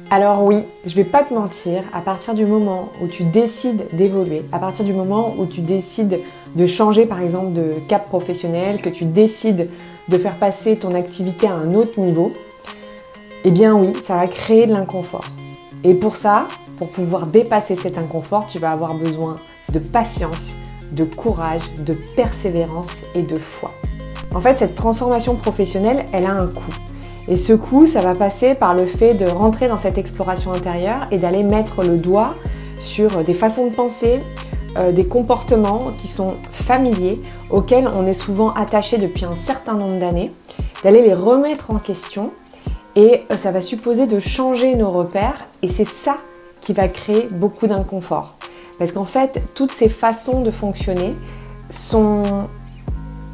Alors oui, je vais pas te mentir, à partir du moment où tu décides d'évoluer, à partir du moment où tu décides de changer par exemple de cap professionnel, que tu décides de faire passer ton activité à un autre niveau, eh bien oui, ça va créer de l'inconfort. Et pour ça, pour pouvoir dépasser cet inconfort, tu vas avoir besoin de patience, de courage, de persévérance et de foi. En fait, cette transformation professionnelle, elle a un coût. Et ce coût, ça va passer par le fait de rentrer dans cette exploration intérieure et d'aller mettre le doigt sur des façons de penser, des comportements qui sont familiers, auxquels on est souvent attaché depuis un certain nombre d'années, d'aller les remettre en question et ça va supposer de changer nos repères et c'est ça qui va créer beaucoup d'inconfort. Parce qu'en fait, toutes ces façons de fonctionner sont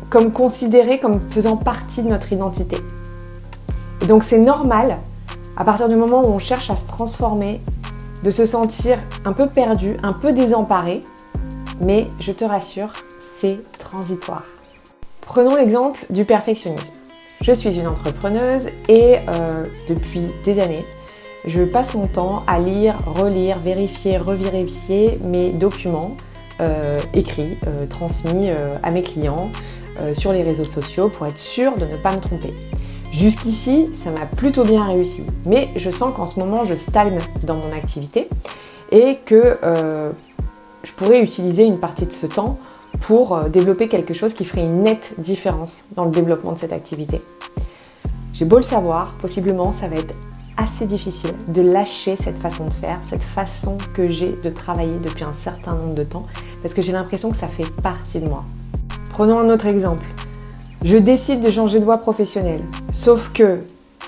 comme considérées comme faisant partie de notre identité. Et donc c'est normal, à partir du moment où on cherche à se transformer, de se sentir un peu perdu, un peu désemparé, mais je te rassure, c'est transitoire. Prenons l'exemple du perfectionnisme. Je suis une entrepreneuse et depuis des années, je passe mon temps à lire, relire, vérifier, revérifier mes documents écrits, transmis à mes clients sur les réseaux sociaux pour être sûre de ne pas me tromper. Jusqu'ici, ça m'a plutôt bien réussi, mais je sens qu'en ce moment, je stagne dans mon activité et que je pourrais utiliser une partie de ce temps pour développer quelque chose qui ferait une nette différence dans le développement de cette activité. J'ai beau le savoir, possiblement, ça va être assez difficile de lâcher cette façon de faire, cette façon que j'ai de travailler depuis un certain nombre de temps, parce que j'ai l'impression que ça fait partie de moi. Prenons un autre exemple. Je décide de changer de voie professionnelle, sauf que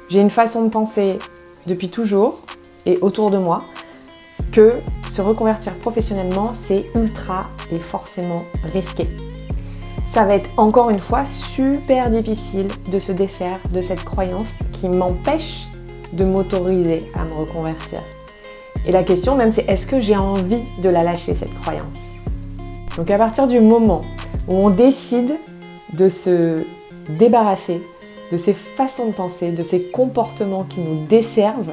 j'ai une façon de penser depuis toujours et autour de moi que se reconvertir professionnellement, c'est ultra et forcément risqué. Ça va être encore une fois super difficile de se défaire de cette croyance qui m'empêche de m'autoriser à me reconvertir. Et la question même, c'est est-ce que j'ai envie de la lâcher, cette croyance? Donc à partir du moment où on décide de se débarrasser de ces façons de penser, de ces comportements qui nous desservent,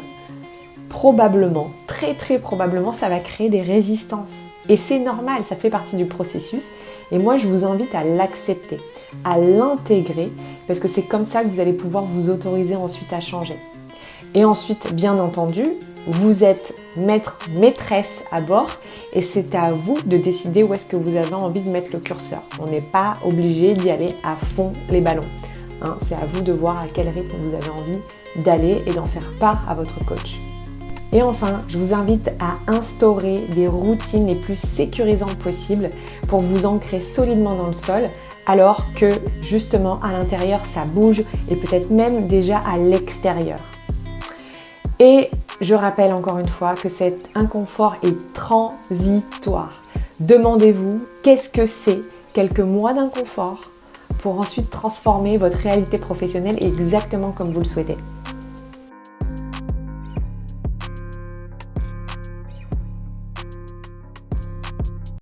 probablement, très probablement, ça va créer des résistances. Et c'est normal, ça fait partie du processus. Et moi, je vous invite à l'accepter, à l'intégrer, parce que c'est comme ça que vous allez pouvoir vous autoriser ensuite à changer. Et ensuite, bien entendu, vous êtes maître, maîtresse à bord et c'est à vous de décider où est-ce que vous avez envie de mettre le curseur. On n'est pas obligé d'y aller à fond les ballons. C'est à vous de voir à quel rythme vous avez envie d'aller et d'en faire part à votre coach. Et enfin, je vous invite à instaurer des routines les plus sécurisantes possibles pour vous ancrer solidement dans le sol alors que justement à l'intérieur ça bouge et peut-être même déjà à l'extérieur. Et je rappelle encore une fois que cet inconfort est transitoire. Demandez-vous qu'est-ce que c'est quelques mois d'inconfort pour ensuite transformer votre réalité professionnelle exactement comme vous le souhaitez.